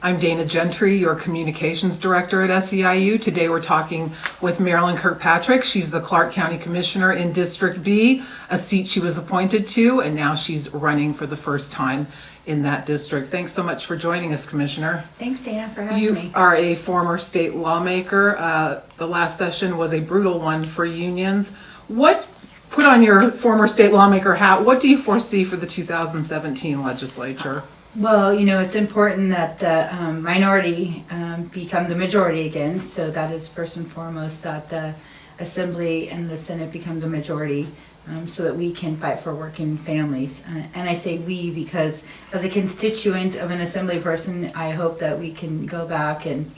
I'm Dana Gentry, your Communications Director at SEIU. Today we're talking with Marilyn Kirkpatrick. She's the Clark County Commissioner in District B, a seat she was appointed to, and now she's running for the first time in that district. Thanks so much for joining us, Commissioner. Thanks, Dana, for having me. You are a former state lawmaker. The last session was a brutal one for unions. Put on your former state lawmaker hat, what do you foresee for the 2017 legislature? Well, it's important that the minority become the majority again. So that is first and foremost, that the Assembly and the Senate become the majority so that we can fight for working families. And I say we because as a constituent of an Assembly person, I hope that we can go back and,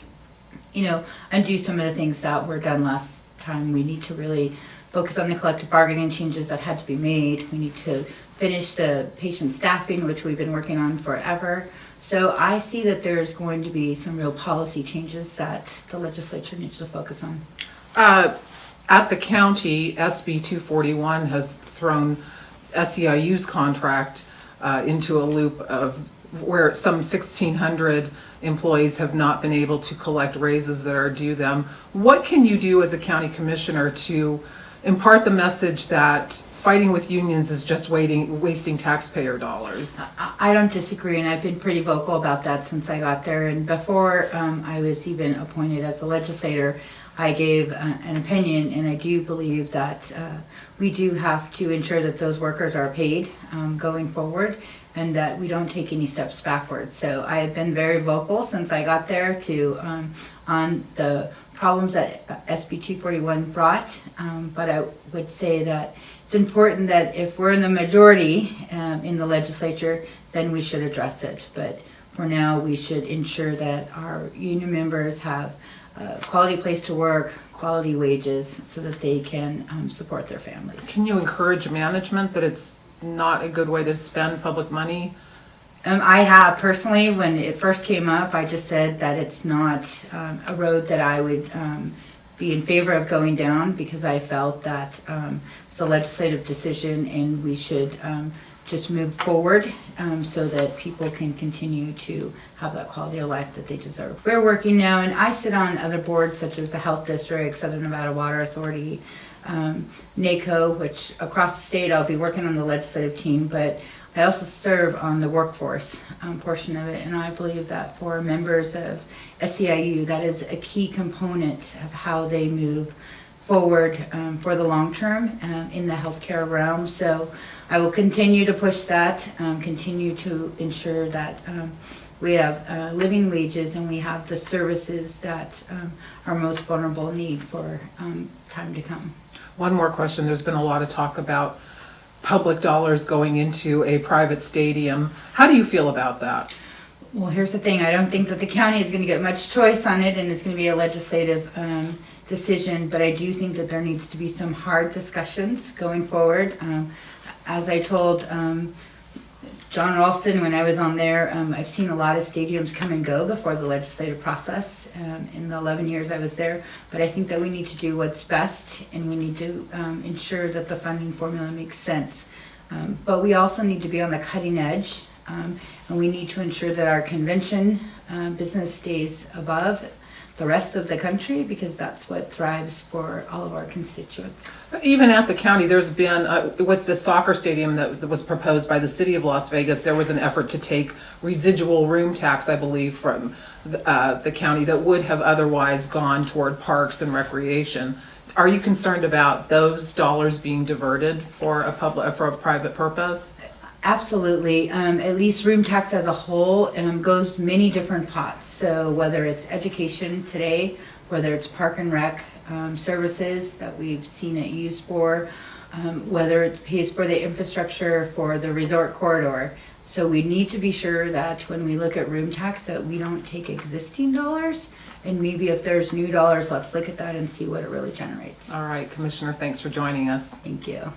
undo some of the things that were done last time. We need to really focus on the collective bargaining changes that had to be made. We need to finish the patient staffing, which we've been working on forever. So I see that there's going to be some real policy changes that the legislature needs to focus on. At the county, SB 241 has thrown SEIU's contract into a loop of where some 1,600 employees have not been able to collect raises that are due them. What can you do as a county commissioner to impart the message that fighting with unions is just wasting taxpayer dollars? I don't disagree, and I've been pretty vocal about that since I got there. And before I was even appointed as a legislator, I gave an opinion, and I do believe that we do have to ensure that those workers are paid going forward, and that we don't take any steps backwards. So I have been very vocal since I got there on the problems that SB 241 brought, but I would say that it's important that if we're in the majority in the legislature, then we should address it. But for now, we should ensure that our union members have a quality place to work, quality wages, so that they can support their families. Can you encourage management that it's not a good way to spend public money? I have personally, when it first came up, I just said that it's not a road that I would be in favor of going down, because I felt that it's a legislative decision and we should just move forward so that people can continue to have that quality of life that they deserve. We're working now, and I sit on other boards such as the Health District, Southern Nevada Water Authority, NACO, which across the state I'll be working on the legislative team, but I also serve on the workforce portion of it, and I believe that for members of SEIU, that is a key component of how they move forward for the long term in the healthcare realm. So I will continue to push that, continue to ensure that we have living wages and we have the services that our most vulnerable need for time to come. One more question. There's been a lot of talk about public dollars going into a private stadium. How do you feel about that? Well, here's the thing. I don't think that the county is going to get much choice on it, and it's going to be a legislative decision, but I do think that there needs to be some hard discussions going forward. As I told John Ralston when I was on there, I've seen a lot of stadiums come and go before the legislative process in the 11 years I was there, but I think that we need to do what's best, and we need to ensure that the funding formula makes sense. But we also need to be on the cutting edge, and we need to ensure that our convention business stays above the rest of the country, because that's what thrives for all of our constituents. Even at the county, there's been, with the soccer stadium that was proposed by the city of Las Vegas, there was an effort to take residual room tax, I believe, from the county that would have otherwise gone toward parks and recreation. Are you concerned about those dollars being diverted for a private purpose? Absolutely. At least room tax as a whole goes many different pots. So whether it's education today, whether it's park and rec services that we've seen it used for, whether it pays for the infrastructure for the resort corridor. So we need to be sure that when we look at room tax that we don't take existing dollars, and maybe if there's new dollars, let's look at that and see what it really generates. All right, Commissioner, thanks for joining us. Thank you.